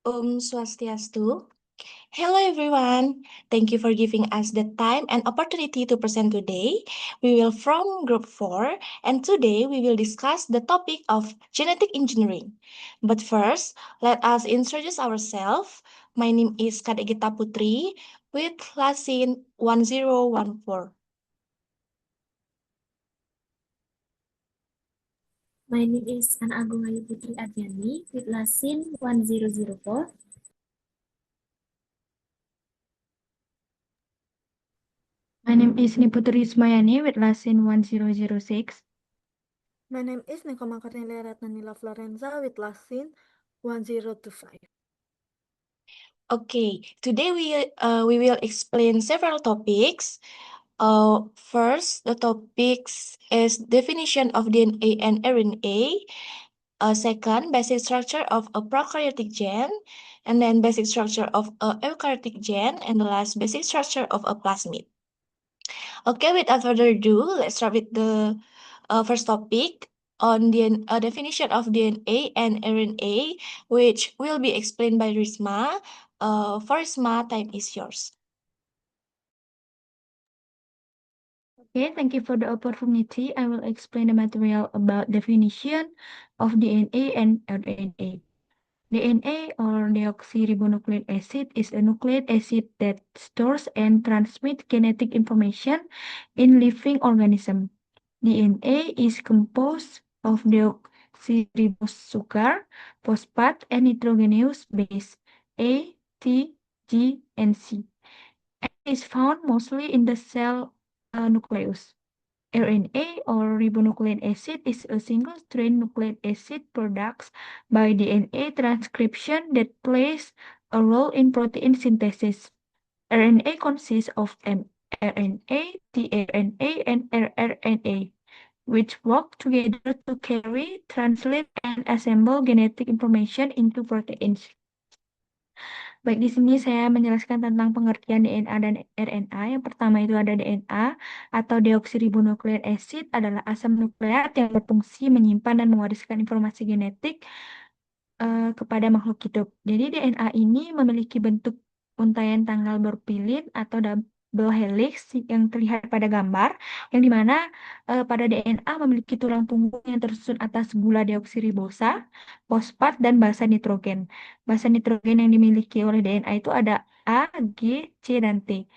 Swastiastu. Hello everyone. Thank you for giving us the time and opportunity to present today. We will from group 4 and today we will discuss the topic of genetic engineering. But first, let us introduce ourselves. My name is Kadegita Putri with Lasin 1014. My name is Ana Agung Ayu Putri Adjani with Lasin 1004. My name is Niputri Ismayani with Lasin 1006. My name is Nikoma Cornelia Ratnanila Florenza with Lasin 1025. Okay, today we will explain several topics. First, the topics is definition of DNA and RNA. Second, basic structure of a prokaryotic gene, and then basic structure of a eukaryotic gene, and the last basic structure of a plasmid. Okay, without further ado, let's start with the first topic on the definition of DNA and RNA, which will be explained by Risma. For Risma, time is yours. Okay, thank you for the opportunity. I will explain the material about definition of DNA and RNA. DNA or deoxyribonucleic acid is a nucleic acid that stores and transmits genetic information in living organisms. DNA is composed of deoxyribose sugar, phosphate, and nitrogenous base A, T, G, and C. And is found mostly in the cell nucleus. RNA or ribonucleic acid is a single-strand nucleic acid product by DNA transcription that plays a role in protein synthesis. RNA consists of mRNA, tRNA, and rRNA, which work together to carry, translate, and assemble genetic information into proteins. Baik, di sini saya menjelaskan tentang pengertian DNA dan RNA. Yang pertama itu ada DNA atau deoksiribonukleik acid adalah asam nukleat yang berfungsi menyimpan dan mewariskan informasi genetik kepada makhluk hidup. Jadi DNA ini memiliki bentuk untaian tanggal berpilin atau double helix yang terlihat pada gambar, yang dimana pada DNA memiliki tulang punggung yang tersusun atas gula deoksiribosa, fosfat, dan basa nitrogen. Basa nitrogen yang dimiliki oleh DNA itu ada A, G, C, dan T.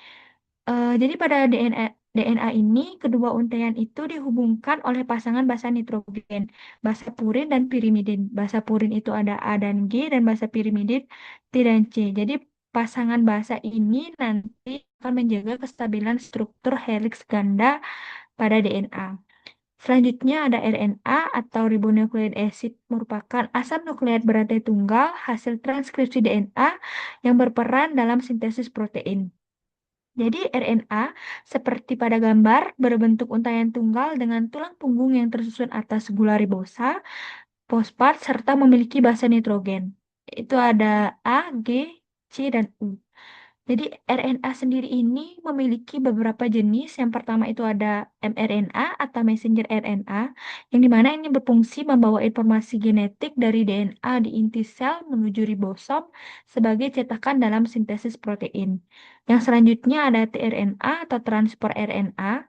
Jadi pada DNA ini kedua untaian itu dihubungkan oleh pasangan basa nitrogen, basa purin dan pirimidin. Basa purin itu ada A dan G dan basa pirimidin T dan C. Jadi pasangan basa ini nanti akan menjaga kestabilan struktur helix ganda pada DNA. Selanjutnya ada RNA atau ribonucleic acid merupakan asam nukleat berantai tunggal hasil transkripsi DNA yang berperan dalam sintesis protein. Jadi RNA seperti pada gambar berbentuk untaian tunggal dengan tulang punggung yang tersusun atas gula ribosa, fosfat, serta memiliki basa nitrogen. Itu ada A, G, C, dan U. Jadi RNA sendiri ini memiliki beberapa jenis. Yang pertama itu ada mRNA atau messenger RNA, yang dimana ini berfungsi membawa informasi genetik dari DNA di inti sel menuju ribosom sebagai cetakan dalam sintesis protein. Yang selanjutnya ada tRNA atau transport RNA,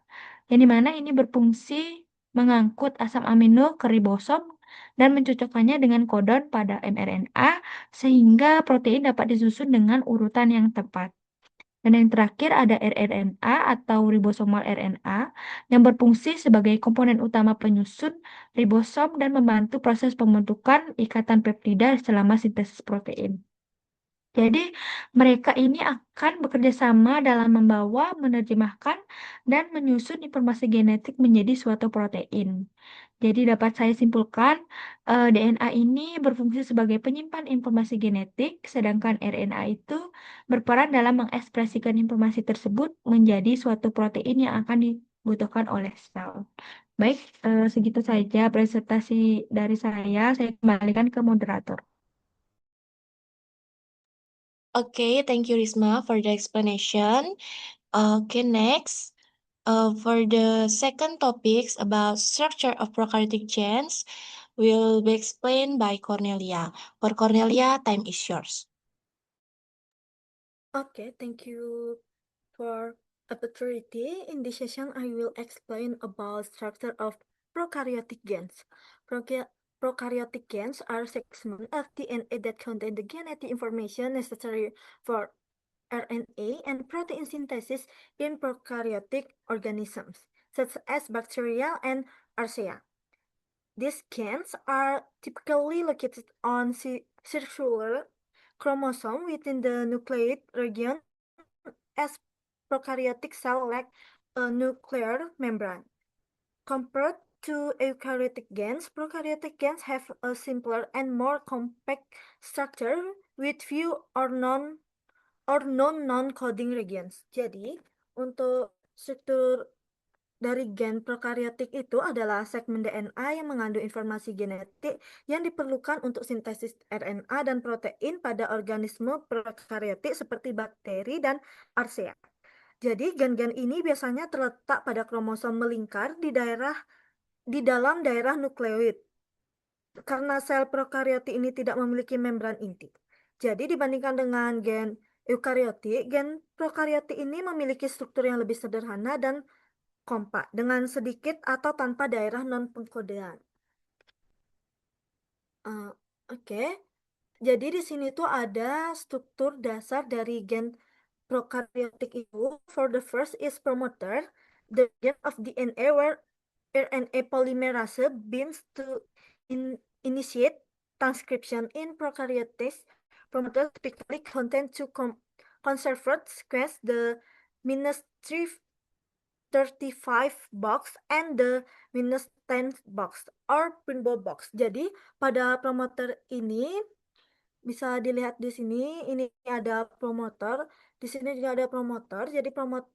yang dimana ini berfungsi mengangkut asam amino ke ribosom dan mencocokkannya dengan kodon pada mRNA sehingga protein dapat disusun dengan urutan yang tepat. Dan yang terakhir ada rRNA atau ribosomal RNA yang berfungsi sebagai komponen utama penyusun ribosom dan membantu proses pembentukan ikatan peptida selama sintesis protein. Jadi mereka ini akan bekerja sama dalam membawa, menerjemahkan, dan menyusun informasi genetik menjadi suatu protein. Jadi dapat saya simpulkan, DNA ini berfungsi sebagai penyimpan informasi genetik, sedangkan RNA itu berperan dalam mengekspresikan informasi tersebut menjadi suatu protein yang akan dibutuhkan oleh sel. Baik, segitu saja presentasi dari saya. Saya kembalikan ke moderator. Okay, thank you, Risma, for the explanation. Okay, next. For the second topics about structure of prokaryotic genes, will be explained by Cornelia. For Cornelia, time is yours. Okay, thank you for opportunity. In this session, I will explain about structure of prokaryotic gains. Prokaryotic gains are segments of DNA that contain the genetic information necessary for RNA and protein synthesis in prokaryotic organisms, such as bacteria and archaea. These gains are typically located on circular chromosome within the nucleate region, as prokaryotic cell lack a nuclear membrane. Compared to eukaryotic gains, prokaryotic gains have a simpler and more compact structure with few or known non-coding regions. Jadi, untuk struktur dari gen prokaryotik itu adalah segmen DNA yang mengandung informasi genetik yang diperlukan untuk sintesis RNA dan protein pada organisme prokaryotik seperti bakteri dan archaea. Jadi gen-gen ini biasanya terletak pada kromosom melingkar di dalam daerah nukleoid. Karena sel prokaryotik ini tidak memiliki membran inti. Jadi dibandingkan dengan gen eukaryotik, gen prokaryotik ini memiliki struktur yang lebih sederhana dan kompak dengan sedikit atau tanpa daerah non-pengkodean. Oke. Jadi di sini tuh ada struktur dasar dari gen prokaryotik itu. For the first is promoter, the gen of DNA where RNA polymerase binds to initiate transcription in prokaryotes. Promoters typically contain two conserved sequence, the -335 box and the -10 box or pinball box. Jadi pada promoter ini bisa dilihat di sini, ini ada promoter, di sini juga ada promoter. Jadi promoter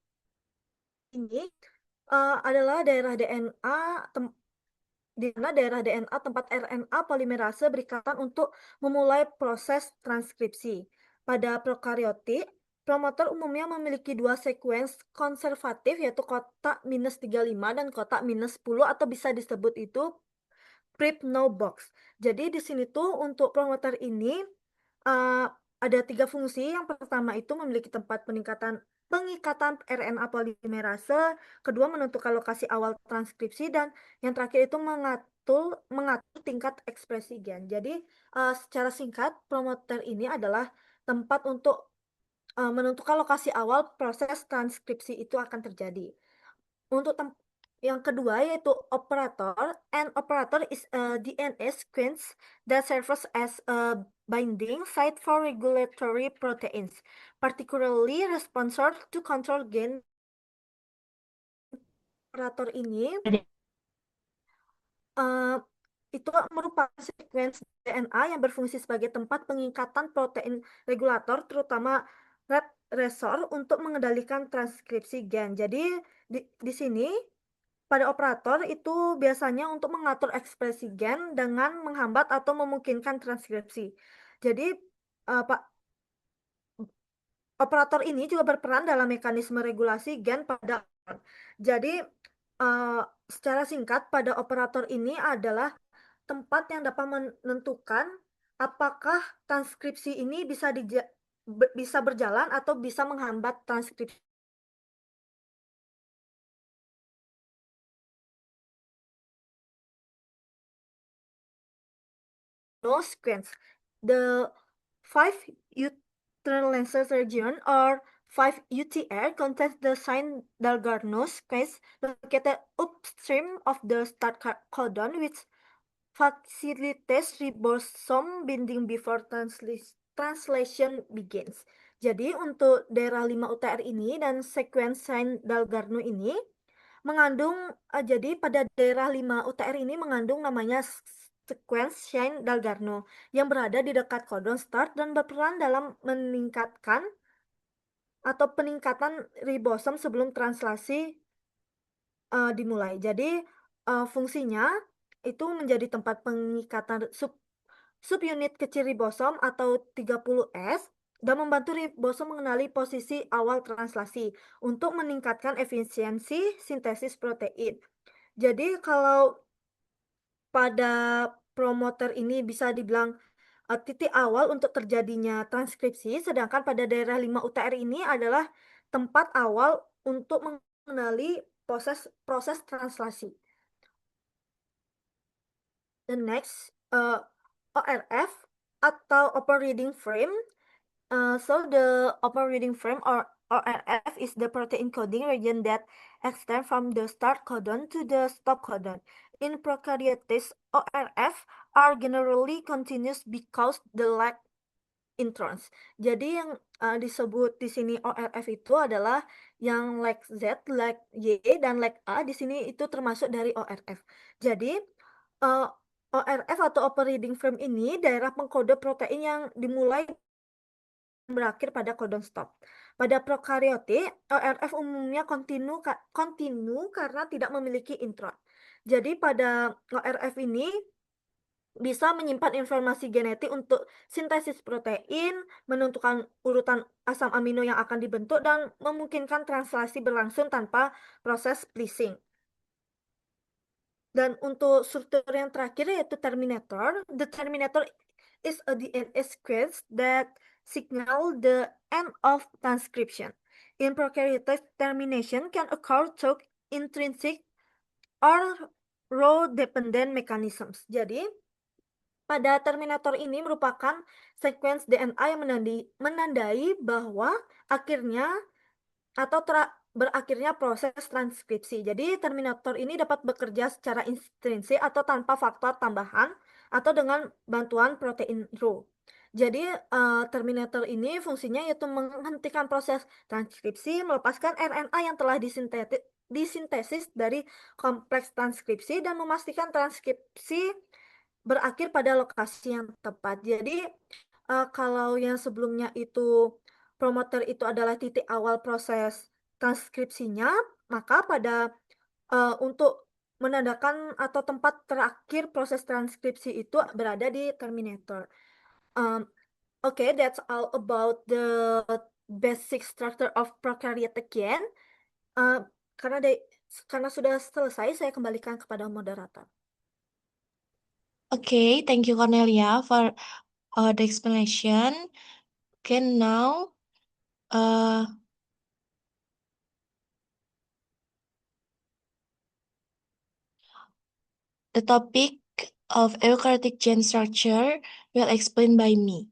ini adalah daerah DNA di mana daerah DNA tempat RNA polimerase berikatan untuk memulai proses transkripsi. Pada prokaryotik, promoter umumnya memiliki dua sekuens konservatif, yaitu kotak -35 dan kotak -10, atau bisa disebut itu PRIP no box. Jadi di sini tuh untuk promoter ini ada 3 fungsi. Yang pertama itu memiliki tempat pengikatan RNA polimerase, kedua menentukan lokasi awal transkripsi, dan yang terakhir itu mengatur tingkat ekspresi gen. Jadi secara singkat, promoter ini adalah tempat untuk menentukan lokasi awal proses transkripsi itu akan terjadi. Untuk yang kedua yaitu operator. An operator is a DNA sequence that serves as a binding site for regulatory proteins, particularly responsive to control gain. Operator ini itu merupakan sequence DNA yang berfungsi sebagai tempat pengikatan protein regulator, terutama repressor, untuk mengendalikan transkripsi gen. Jadi di sini pada operator itu biasanya untuk mengatur ekspresi gen dengan menghambat atau memungkinkan transkripsi. Jadi operator ini juga berperan dalam mekanisme regulasi gen pada. Jadi secara singkat, pada operator ini adalah tempat yang dapat menentukan apakah transkripsi ini bisa berjalan atau bisa menghambat transkripsi. No sequence. The 5 uterine region or 5 UTR contains the Shine-Dalgarno sequence located upstream of the start codon, which facilitates ribosome binding before translation begins. Jadi untuk daerah 5 UTR ini dan sequence Shine-Dalgarno ini mengandung, jadi pada daerah 5 UTR ini mengandung namanya sequence Shine-Dalgarno yang berada di dekat codon start dan berperan dalam meningkatkan atau peningkatan ribosom sebelum translasi dimulai. Jadi fungsinya itu menjadi tempat pengikatan subunit kecil ribosom atau 30S dan membantu ribosom mengenali posisi awal translasi untuk meningkatkan efisiensi sintesis protein. Jadi kalau pada promoter ini bisa dibilang titik awal untuk terjadinya transkripsi, sedangkan pada daerah 5 UTR ini adalah tempat awal untuk mengenali proses translasi. The next, ORF atau Open Reading Frame. So the Open Reading Frame or ORF is the protein coding region that extends from the start codon to the stop codon. In prokaryotes, ORF are generally continuous because the lack introns. Jadi yang disebut di sini ORF itu adalah yang leg Z, leg Y, dan leg A di sini itu termasuk dari ORF. Jadi ORF atau Open Reading Frame ini daerah pengkode protein yang dimulai berakhir pada codon stop. Pada prokaryote, ORF umumnya kontinu karena tidak memiliki intron. Jadi pada ORF ini bisa menyimpan informasi genetik untuk sintesis protein, menentukan urutan asam amino yang akan dibentuk, dan memungkinkan translasi berlangsung tanpa proses splicing. Dan untuk struktur yang terakhir yaitu terminator. The terminator is a DNA sequence that signal the end of transcription. In prokaryotes, termination can occur through intrinsic or row-dependent mechanisms. Jadi, pada terminator ini merupakan sequence DNA yang menandai bahwa akhirnya atau berakhirnya proses transkripsi. Jadi terminator ini dapat bekerja secara intrinsik atau tanpa faktor tambahan atau dengan bantuan protein row. Jadi terminator ini fungsinya yaitu menghentikan proses transkripsi, melepaskan RNA yang telah disintesis dari kompleks transkripsi dan memastikan transkripsi berakhir pada lokasi yang tepat. Jadi kalau yang sebelumnya itu promoter itu adalah titik awal proses transkripsinya, maka pada untuk menandakan atau tempat terakhir proses transkripsi itu berada di terminator. Okay, that's all about the basic structure of prokaryotic gen. Karena sudah selesai, saya kembalikan kepada moderator. Okay, thank you, Cornelia, for the explanation. Okay, now, the topic of eukaryotic gene structure will explained by me.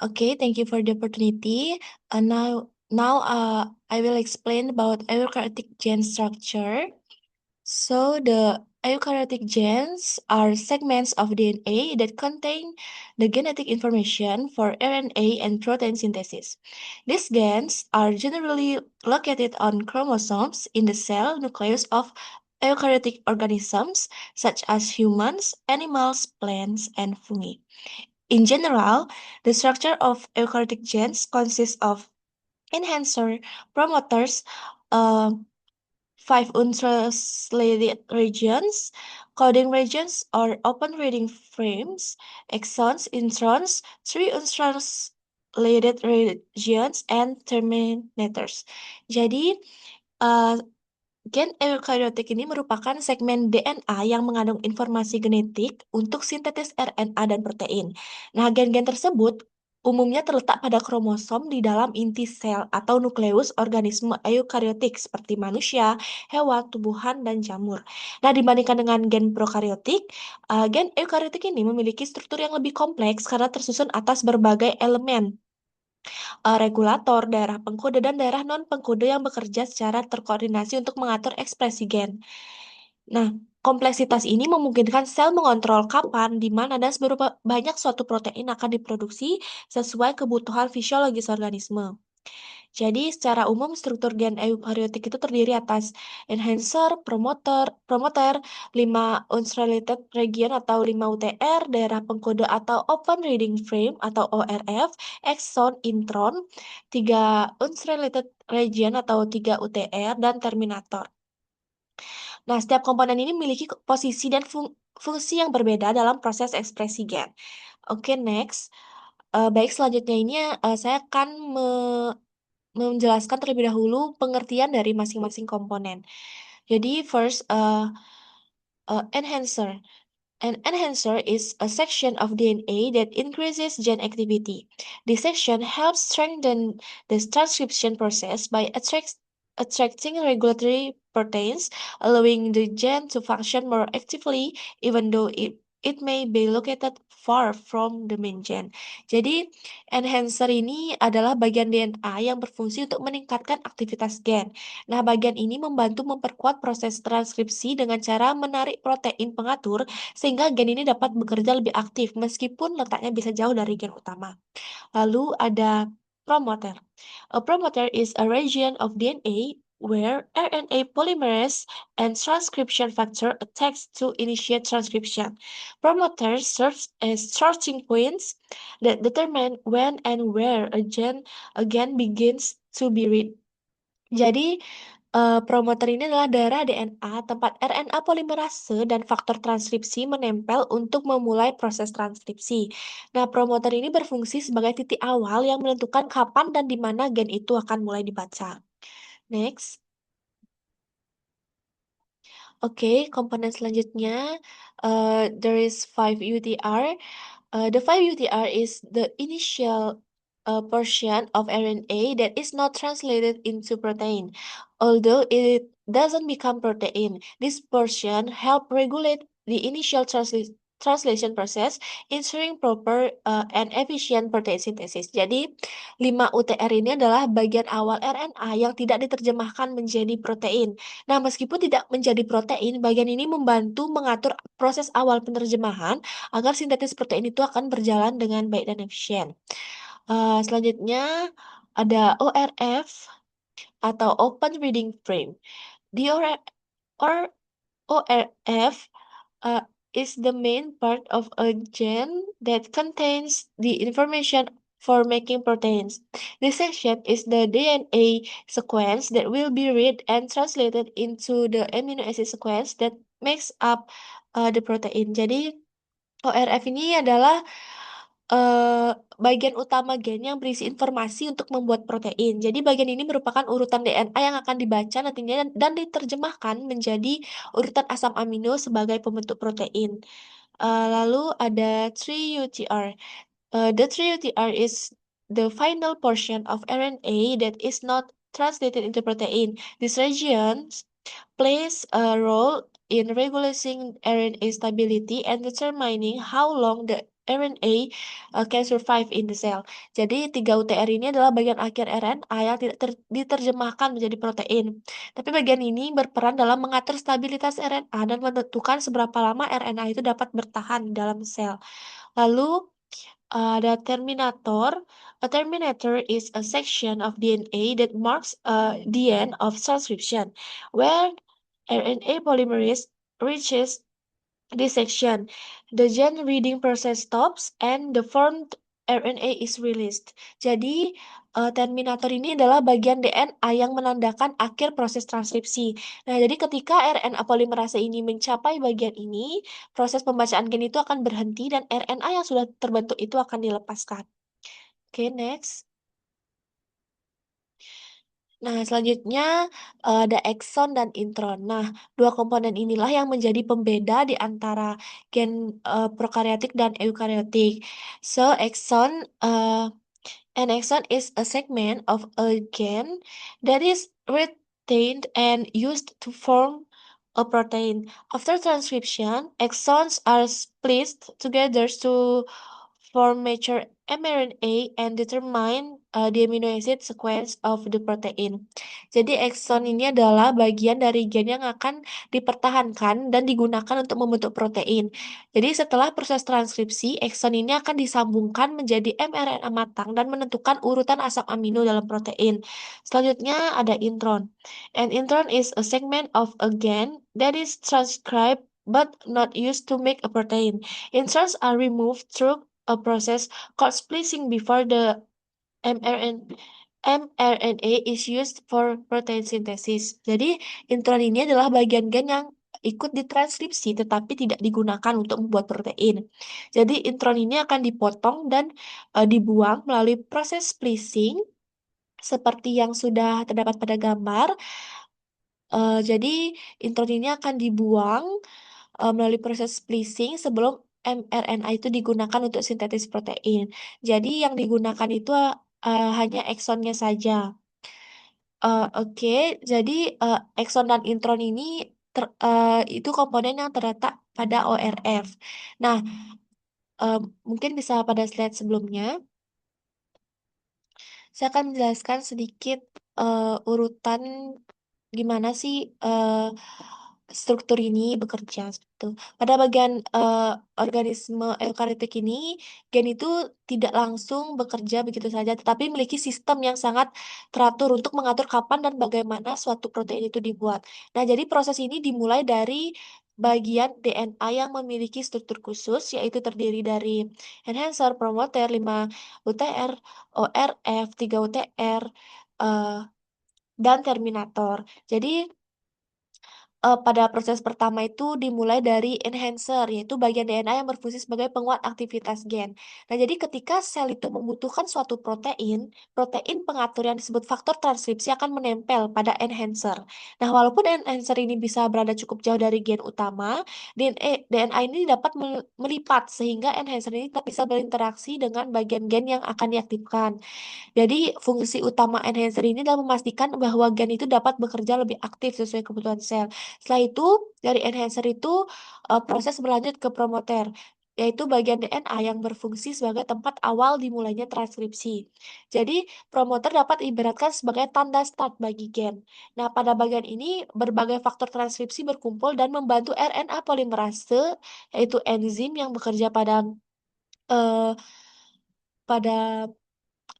Okay, thank you for the opportunity. Now, I will explain about eukaryotic gene structure. So the eukaryotic genes are segments of DNA that contain the genetic information for RNA and protein synthesis. These genes are generally located on chromosomes in the cell nucleus of eukaryotic organisms such as humans, animals, plants, and fungi. In general, the structure of eukaryotic genes consists of enhancer, promoters, 5 untranslated regions, coding regions or open reading frames, exons, introns, 3 untranslated regions, and terminators. Jadi, gen eukaryotik ini merupakan segmen DNA yang mengandung informasi genetik untuk sintetis RNA dan protein. Nah, gen-gen tersebut umumnya terletak pada kromosom di dalam inti sel atau nukleus organisme eukaryotik seperti manusia, hewan, tumbuhan, dan jamur. Nah, dibandingkan dengan gen prokaryotik, gen eukaryotik ini memiliki struktur yang lebih kompleks karena tersusun atas berbagai elemen regulator, daerah pengkode, dan daerah non-pengkode yang bekerja secara terkoordinasi untuk mengatur ekspresi gen. Nah, kompleksitas ini memungkinkan sel mengontrol kapan, di mana, dan seberapa banyak suatu protein akan diproduksi sesuai kebutuhan fisiologis organisme. Jadi, secara umum struktur gen eukaryotik itu terdiri atas enhancer, promoter, 5 unrelated region atau 5 UTR, daerah pengkode atau open reading frame atau ORF, exon, intron, 3 unrelated region atau 3 UTR, dan terminator. Nah, setiap komponen ini memiliki posisi dan fungsi yang berbeda dalam proses ekspresi gen. Oke, next. Baik, selanjutnya ini saya akan menjelaskan terlebih dahulu pengertian dari masing-masing komponen. Jadi, first, enhancer. An enhancer is a section of DNA that increases gene activity. This section helps strengthen the transcription process by attracting regulatory proteins, allowing the gene to function more actively even though it may be located far from the main gene. Jadi, enhancer ini adalah bagian DNA yang berfungsi untuk meningkatkan aktivitas gen. Nah, bagian ini membantu memperkuat proses transkripsi dengan cara menarik protein pengatur sehingga gen ini dapat bekerja lebih aktif meskipun letaknya bisa jauh dari gen utama. Lalu ada promoter. A promoter is a region of DNA where RNA polymerase and transcription factor attach to initiate transcription. Promoters serve as starting points that determine when and where a gen again begins to be read. Jadi, promoter ini adalah daerah DNA tempat RNA polimerase dan faktor transkripsi menempel untuk memulai proses transkripsi. Nah, promoter ini berfungsi sebagai titik awal yang menentukan kapan dan di mana gen itu akan mulai dibaca. Next. Oke, komponen selanjutnya, there is 5 UTR. The 5 UTR is the initial portion of RNA that is not translated into protein. Although it doesn't become protein, this portion help regulate the initial translation process, ensuring proper and efficient protein synthesis. Jadi, 5 UTR ini adalah bagian awal RNA yang tidak diterjemahkan menjadi protein. Nah, meskipun tidak menjadi protein, bagian ini membantu mengatur proses awal penerjemahan agar sintetis protein itu akan berjalan dengan baik dan efisien. Selanjutnya ada ORF atau Open Reading Frame. The ORF is the main part of a gene that contains the information for making proteins. This section is the DNA sequence that will be read and translated into the amino acid sequence that makes up the protein. Jadi ORF ini adalah bagian utama gen yang berisi informasi untuk membuat protein. Jadi bagian ini merupakan urutan DNA yang akan dibaca nantinya dan diterjemahkan menjadi urutan asam amino sebagai pembentuk protein. Lalu ada 3UTR. The 3UTR is the final portion of RNA that is not translated into protein. This region plays a role in regulating RNA stability and determining how long the RNA can survive in the cell. Jadi 3 UTR ini adalah bagian akhir RNA yang tidak diterjemahkan menjadi protein. Tapi bagian ini berperan dalam mengatur stabilitas RNA dan menentukan seberapa lama RNA itu dapat bertahan di dalam sel. Lalu ada terminator. A terminator is a section of DNA that marks the end of transcription, where RNA polymerase reaches this section. The gene reading process stops and the formed RNA is released. Jadi, terminator ini adalah bagian DNA yang menandakan akhir proses transkripsi. Nah, jadi ketika RNA polimerase ini mencapai bagian ini, proses pembacaan gen itu akan berhenti dan RNA yang sudah terbentuk itu akan dilepaskan. Oke, next. Nah, selanjutnya ada ekson dan intron. Nah, dua komponen inilah yang menjadi pembeda di antara gen prokaryotik dan eukaryotik. So, an exon is a segment of a gene that is retained and used to form a protein. After transcription, exons are spliced together to form mature mRNA and determine the amino acid sequence of the protein. Jadi exon ini adalah bagian dari gen yang akan dipertahankan dan digunakan untuk membentuk protein. Jadi setelah proses transkripsi, exon ini akan disambungkan menjadi mRNA matang dan menentukan urutan asam amino dalam protein. Selanjutnya ada intron. An intron is a segment of a gen that is transcribed but not used to make a protein. Introns are removed through a process called splicing before the mRNA is used for protein synthesis. Jadi, intron ini adalah bagian gen yang ikut ditranskripsi tetapi tidak digunakan untuk membuat protein. Jadi, intron ini akan dipotong dan dibuang melalui proses splicing seperti yang sudah terdapat pada gambar. Jadi, intron ini akan dibuang melalui proses splicing sebelum mRNA itu digunakan untuk sintetis protein. Jadi yang digunakan itu hanya eksonnya saja. Oke, jadi ekson dan intron ini itu komponen yang terletak pada ORF. Nah, mungkin bisa pada slide sebelumnya. Saya akan menjelaskan sedikit urutan gimana sih struktur ini bekerja gitu. Pada bagian organisme eukariotik ini, gen itu tidak langsung bekerja begitu saja, tetapi memiliki sistem yang sangat teratur untuk mengatur kapan dan bagaimana suatu protein itu dibuat. Nah, jadi proses ini dimulai dari bagian DNA yang memiliki struktur khusus, yaitu terdiri dari enhancer, promoter, 5 UTR, ORF, 3 UTR, eh, dan terminator. Jadi pada proses pertama itu dimulai dari enhancer, yaitu bagian DNA yang berfungsi sebagai penguat aktivitas gen. Nah, jadi ketika sel itu membutuhkan suatu protein, protein pengatur yang disebut faktor transkripsi akan menempel pada enhancer. Nah, walaupun enhancer ini bisa berada cukup jauh dari gen utama, DNA ini dapat melipat sehingga enhancer ini tak bisa berinteraksi dengan bagian gen yang akan diaktifkan. Jadi, fungsi utama enhancer ini adalah memastikan bahwa gen itu dapat bekerja lebih aktif sesuai kebutuhan sel. Setelah itu, dari enhancer itu proses berlanjut ke promoter, yaitu bagian DNA yang berfungsi sebagai tempat awal dimulainya transkripsi. Jadi, promoter dapat ibaratkan sebagai tanda start bagi gen. Nah, pada bagian ini, berbagai faktor transkripsi berkumpul dan membantu RNA polimerase, yaitu enzim yang bekerja eh, pada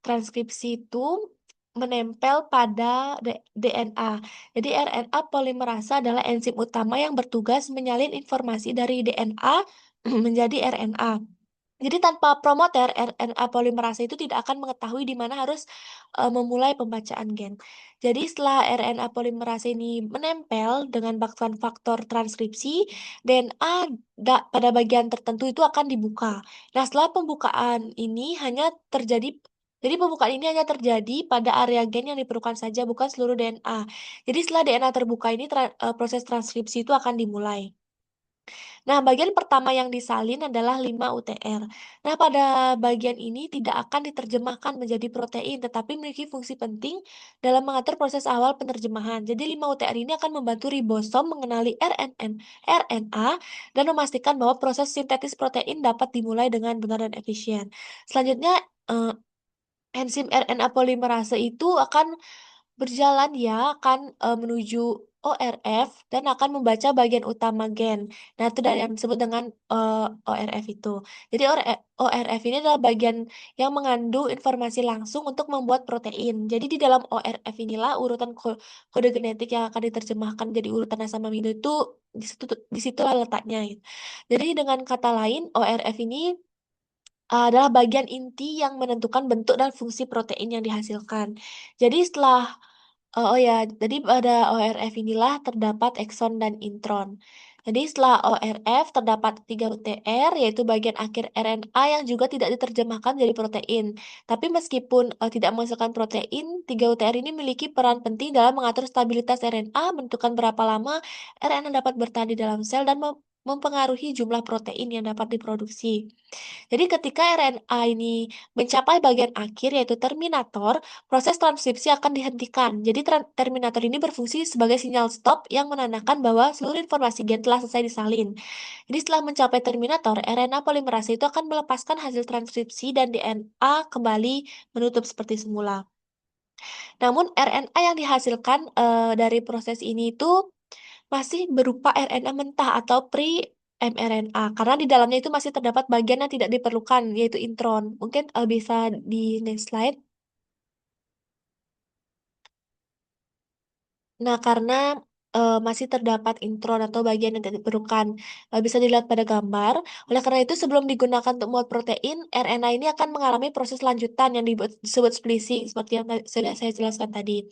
transkripsi itu menempel pada DNA. Jadi RNA polimerase adalah enzim utama yang bertugas menyalin informasi dari DNA menjadi RNA. Jadi tanpa promoter, RNA polimerase itu tidak akan mengetahui di mana harus memulai pembacaan gen. Jadi setelah RNA polimerase ini menempel dengan faktor transkripsi, DNA pada bagian tertentu itu akan dibuka. Nah, setelah pembukaan ini jadi pembukaan ini hanya terjadi pada area gen yang diperlukan saja, bukan seluruh DNA. Jadi setelah DNA terbuka ini, proses transkripsi itu akan dimulai. Nah, bagian pertama yang disalin adalah 5 UTR. Nah, pada bagian ini tidak akan diterjemahkan menjadi protein, tetapi memiliki fungsi penting dalam mengatur proses awal penerjemahan. Jadi, 5 UTR ini akan membantu ribosom mengenali RNA dan memastikan bahwa proses sintetis protein dapat dimulai dengan benar dan efisien. Selanjutnya, enzim RNA polimerase itu akan berjalan ya, akan menuju ORF dan akan membaca bagian utama gen. Nah, itu dari yang disebut dengan ORF itu. Jadi ORF ini adalah bagian yang mengandung informasi langsung untuk membuat protein. Jadi di dalam ORF inilah urutan kode genetik yang akan diterjemahkan jadi urutan asam amino itu di situlah letaknya. Gitu. Jadi dengan kata lain, ORF ini adalah bagian inti yang menentukan bentuk dan fungsi protein yang dihasilkan. Jadi jadi pada ORF inilah terdapat ekson dan intron. Jadi setelah ORF terdapat 3 UTR, yaitu bagian akhir RNA yang juga tidak diterjemahkan jadi protein. Tapi meskipun tidak menghasilkan protein, 3 UTR ini memiliki peran penting dalam mengatur stabilitas RNA, menentukan berapa lama RNA dapat bertahan di dalam sel dan mempengaruhi jumlah protein yang dapat diproduksi. Jadi ketika RNA ini mencapai bagian akhir yaitu terminator, proses transkripsi akan dihentikan. Jadi terminator ini berfungsi sebagai sinyal stop yang menandakan bahwa seluruh informasi gen telah selesai disalin. Jadi setelah mencapai terminator, RNA polimerase itu akan melepaskan hasil transkripsi dan DNA kembali menutup seperti semula. Namun RNA yang dihasilkan dari proses ini itu masih berupa RNA mentah atau pre-mRNA karena di dalamnya itu masih terdapat bagian yang tidak diperlukan yaitu intron. Mungkin bisa di next slide. Nah, karena masih terdapat intron atau bagian yang tidak diperlukan, bisa dilihat pada gambar. Oleh karena itu, sebelum digunakan untuk membuat protein, RNA ini akan mengalami proses lanjutan yang disebut splicing, seperti yang sudah saya jelaskan tadi.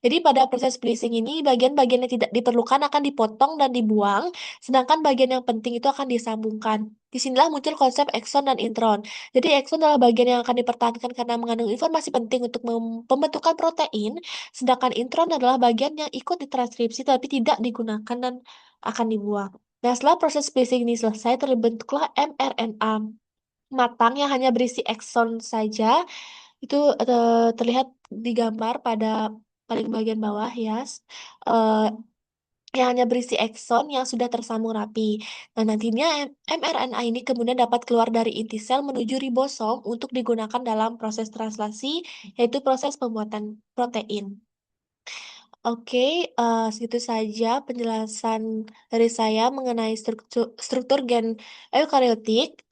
Jadi, pada proses splicing ini, bagian-bagian yang tidak diperlukan akan dipotong dan dibuang, sedangkan bagian yang penting itu akan disambungkan. Disinilah muncul konsep ekson dan intron. Jadi, ekson adalah bagian yang akan dipertahankan karena mengandung informasi penting untuk pembentukan protein, sedangkan intron adalah bagian yang ikut ditranskripsi tapi tidak digunakan dan akan dibuang. Nah, setelah proses splicing ini selesai, terbentuklah mRNA matang yang hanya berisi ekson saja. Itu terlihat di gambar pada paling bagian bawah ya. Eh, yang hanya berisi ekson yang sudah tersambung rapi. Nah, nantinya mRNA ini kemudian dapat keluar dari inti sel menuju ribosom untuk digunakan dalam proses translasi, yaitu proses pembuatan protein. Oke, segitu saja penjelasan dari saya mengenai struktur gen eukariotik.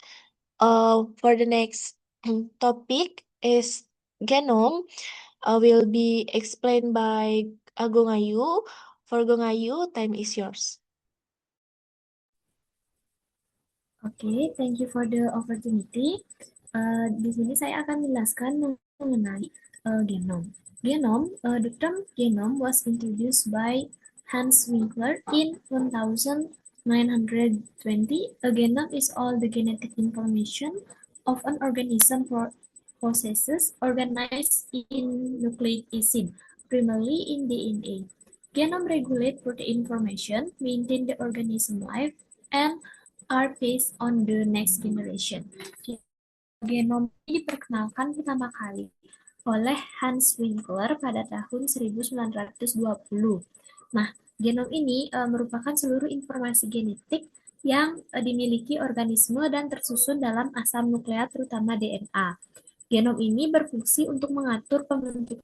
For the next topic is genome, will be explained by Agung Ayu. For Agung Ayu, time is yours. Oke, thank you for the opportunity. Di sini saya akan menjelaskan mengenai genom. The term genome was introduced by Hans Winkler in 1920. A genome is all the genetic information of an organism processes organized in nucleic acid, primarily in DNA. Genome regulate protein formation, maintain the organism life, and are based on the next generation. Genom ini diperkenalkan pertama kali oleh Hans Winkler pada tahun 1920. Nah, genom ini merupakan seluruh informasi genetik yang dimiliki organisme dan tersusun dalam asam nukleat terutama DNA. Genom ini berfungsi untuk mengatur pembentukan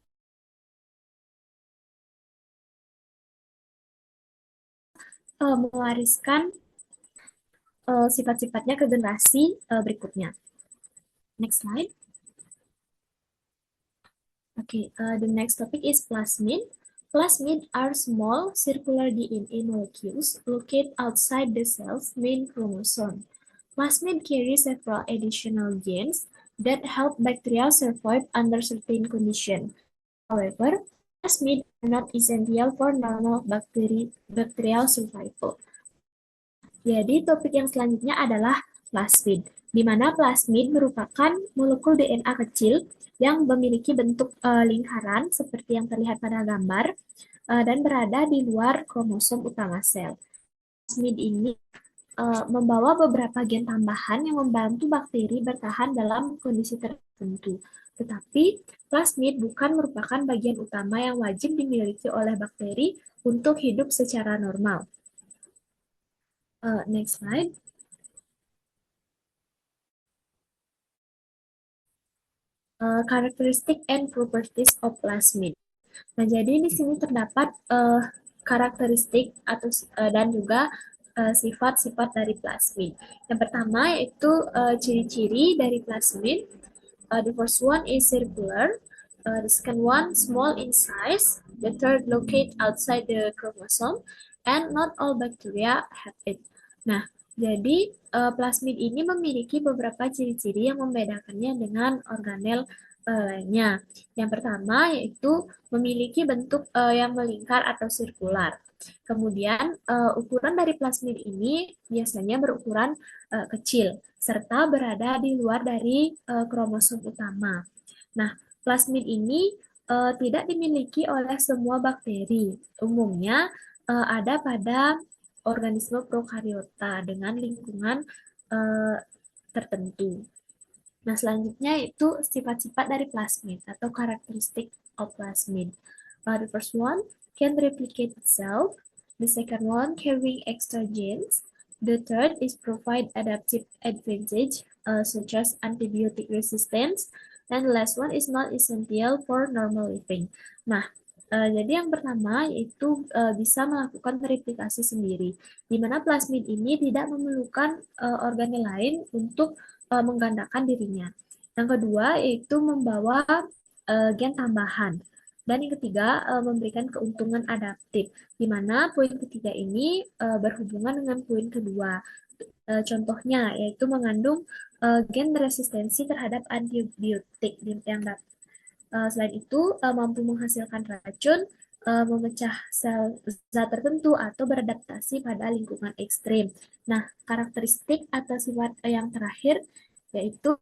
mewariskan sifat-sifatnya ke generasi berikutnya. Next slide. Okay, the next topic is plasmid. Plasmid are small circular DNA molecules located outside the cell's main chromosome. Plasmid carry several additional genes that help bacteria survive under certain conditions. However, plasmid are not essential for normal bacterial survival. Jadi topik yang selanjutnya adalah plasmid, di mana plasmid merupakan molekul DNA kecil yang memiliki bentuk lingkaran seperti yang terlihat pada gambar dan berada di luar kromosom utama sel. Plasmid ini membawa beberapa gen tambahan yang membantu bakteri bertahan dalam kondisi tertentu. Tetapi plasmid bukan merupakan bagian utama yang wajib dimiliki oleh bakteri untuk hidup secara normal. Next slide. Characteristic and properties of plasmid. Nah, jadi di sini terdapat karakteristik atau dan juga sifat-sifat dari plasmid. Yang pertama yaitu ciri-ciri dari plasmid. The first one is circular. The second one small in size. The third located outside the chromosome, and not all bacteria have it. Nah, jadi plasmid ini memiliki beberapa ciri-ciri yang membedakannya dengan organel lainnya. Yang pertama yaitu memiliki bentuk yang melingkar atau sirkular. Kemudian ukuran dari plasmid ini biasanya berukuran kecil serta berada di luar dari kromosom utama. Nah, plasmid ini tidak dimiliki oleh semua bakteri. Umumnya ada pada organisme prokariota dengan lingkungan tertentu. Nah, selanjutnya itu sifat-sifat dari plasmid atau karakteristik of plasmid. The first one can replicate itself. The second one carrying extra genes. The third is provide adaptive advantage such as antibiotic resistance. And the last one is not essential for normal living. Nah, jadi yang pertama yaitu bisa melakukan replikasi sendiri, di mana plasmid ini tidak memerlukan organel lain untuk menggandakan dirinya. Yang kedua yaitu membawa gen tambahan. Dan yang ketiga memberikan keuntungan adaptif, di mana poin ketiga ini berhubungan dengan poin kedua. Contohnya yaitu mengandung gen resistensi terhadap antibiotik yang selain itu mampu menghasilkan racun, memecah sel zat tertentu atau beradaptasi pada lingkungan ekstrim. Nah, karakteristik atau sifat yang terakhir yaitu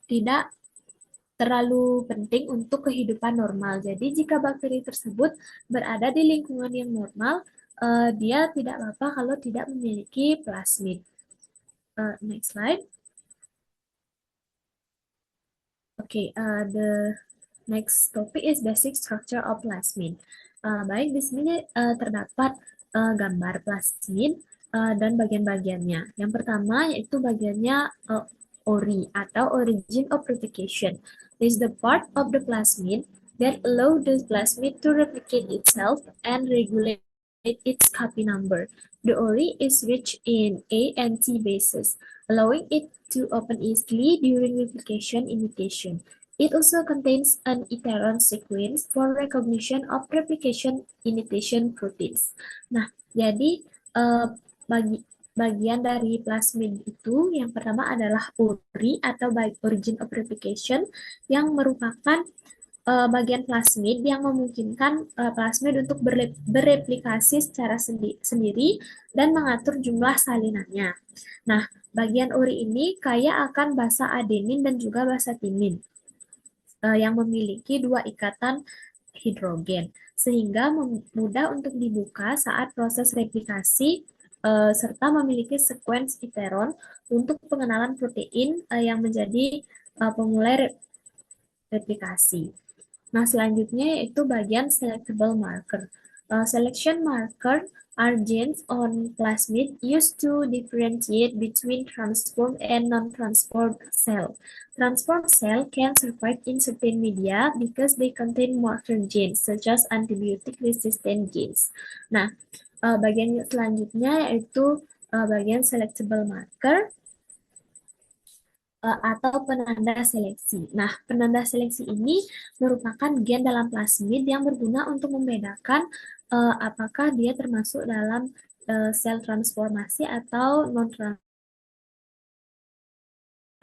tidak terlalu penting untuk kehidupan normal. Jadi jika bakteri tersebut berada di lingkungan yang normal, dia tidak apa-apa kalau tidak memiliki plasmid. Next slide. Okay, the next topic is basic structure of plasmid. Baik, di sini terdapat gambar plasmid dan bagian-bagiannya. Yang pertama yaitu bagiannya ORI atau origin of replication. This is the part of the plasmid that allow the plasmid to replicate itself and regulate its copy number. The ORI is rich in A and T bases, allowing it to open easily during replication imitation. It also contains an iteron sequence for recognition of replication imitation proteins. Nah, jadi bagian dari plasmid itu yang pertama adalah ORI atau origin of replication yang merupakan bagian plasmid yang memungkinkan plasmid untuk bereplikasi secara sendiri dan mengatur jumlah salinannya. Nah, bagian uri ini kaya akan basa adenin dan juga basa timin yang memiliki dua ikatan hidrogen, sehingga mudah untuk dibuka saat proses replikasi serta memiliki sekuens iteron untuk pengenalan protein yang menjadi pemulai replikasi. Nah, selanjutnya yaitu bagian selectable marker. Selection marker are genes on plasmid used to differentiate between transformed and non-transformed cell. Transformed cell can survive in certain media because they contain marker genes such as antibiotic resistant genes. Nah, bagian selanjutnya yaitu bagian selectable marker atau penanda seleksi. Nah, penanda seleksi ini merupakan gen dalam plasmid yang berguna untuk membedakan apakah dia termasuk dalam sel transformasi atau non-transform.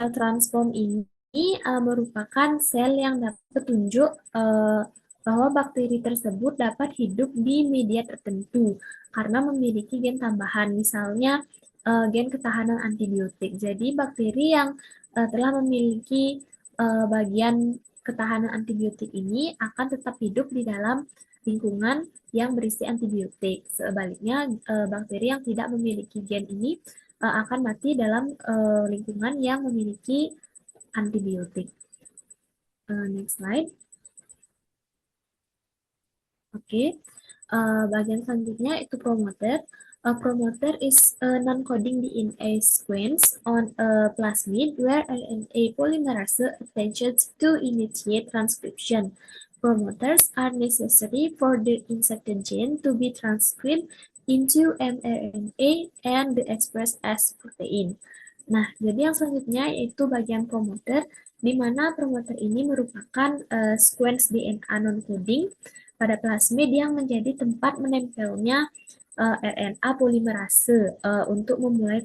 Sel transform ini merupakan sel yang dapat petunjuk bahwa bakteri tersebut dapat hidup di media tertentu karena memiliki gen tambahan, misalnya gen ketahanan antibiotik. Jadi bakteri yang telah memiliki bagian ketahanan antibiotik ini akan tetap hidup di dalam lingkungan yang berisi antibiotik. Sebaliknya, bakteri yang tidak memiliki gen ini akan mati dalam lingkungan yang memiliki antibiotik. Next slide. Oke, bagian selanjutnya itu promoter. A promoter is a non-coding DNA sequence on a plasmid where RNA polymerase attaches to initiate transcription. Promoters are necessary for the inserted gene to be transcribed into mRNA and expressed as protein. Nah, jadi yang selanjutnya yaitu bagian promoter, di mana promoter ini merupakan sequence DNA non-coding pada plasmid yang menjadi tempat menempelnya RNA polimerase untuk memulai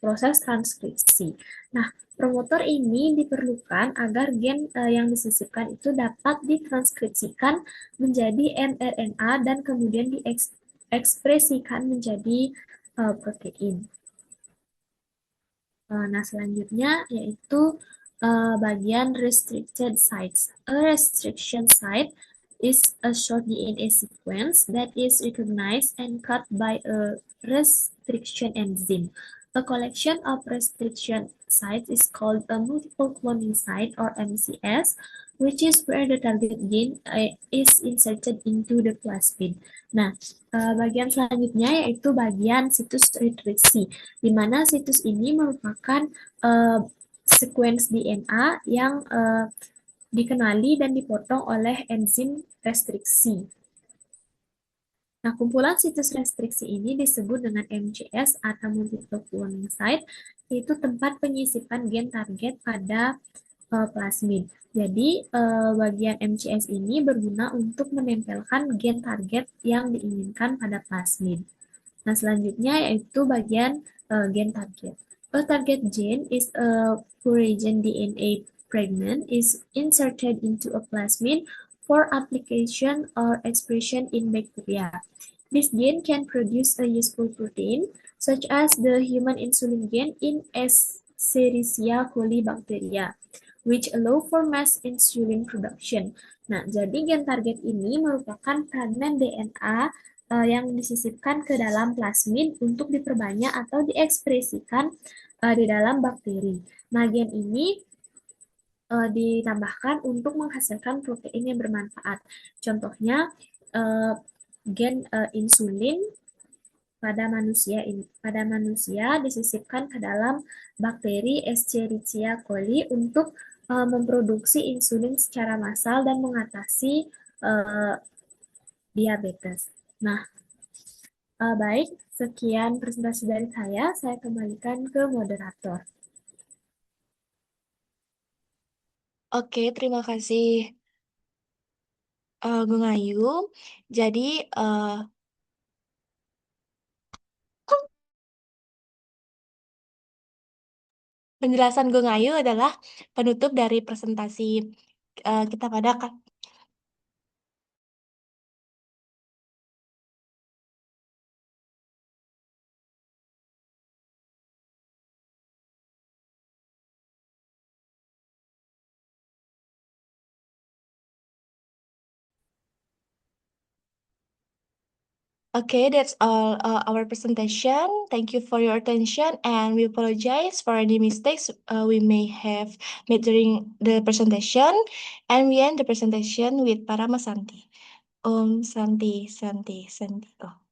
proses transkripsi. Nah, promotor ini diperlukan agar gen yang disisipkan itu dapat ditranskripsikan menjadi mRNA dan kemudian diekspresikan menjadi protein. Nah, selanjutnya yaitu bagian restricted sites. A restriction site is a short DNA sequence that is recognized and cut by a restriction enzyme. A collection of restriction sites is called a multiple cloning site or MCS, which is where the target gene is inserted into the plasmid. Nah, bagian selanjutnya yaitu bagian situs restriksi, di mana situs ini merupakan sequence DNA yang dikenali dan dipotong oleh enzim restriksi. Nah, kumpulan situs restriksi ini disebut dengan MCS atau multiple cloning site, yaitu tempat penyisipan gen target pada plasmid. Jadi, bagian MCS ini berguna untuk menempelkan gen target yang diinginkan pada plasmid. Nah, selanjutnya yaitu bagian gen target. A target gene is a fusion DNA fragment is inserted into a plasmid for application or expression in bacteria. This gene can produce a useful protein, such as the human insulin gene in Escherichia coli bacteria, which allow for mass insulin production. Nah, jadi gen target ini merupakan fragmen DNA yang disisipkan ke dalam plasmid untuk diperbanyak atau diekspresikan di dalam bakteri. Nah, gen ini ditambahkan untuk menghasilkan protein yang bermanfaat. Contohnya gen insulin pada manusia disisipkan ke dalam bakteri Escherichia coli untuk memproduksi insulin secara massal dan mengatasi diabetes. Nah, baik, sekian presentasi dari saya kembalikan ke moderator. Oke, terima kasih Gung Ayu. Jadi penjelasan Gung Ayu adalah penutup dari presentasi kita pada Okay, that's all our presentation. Thank you for your attention, and we apologize for any mistakes we may have made during the presentation. And we end the presentation with Paramasanti. Om Santi Santi Santi. Oh.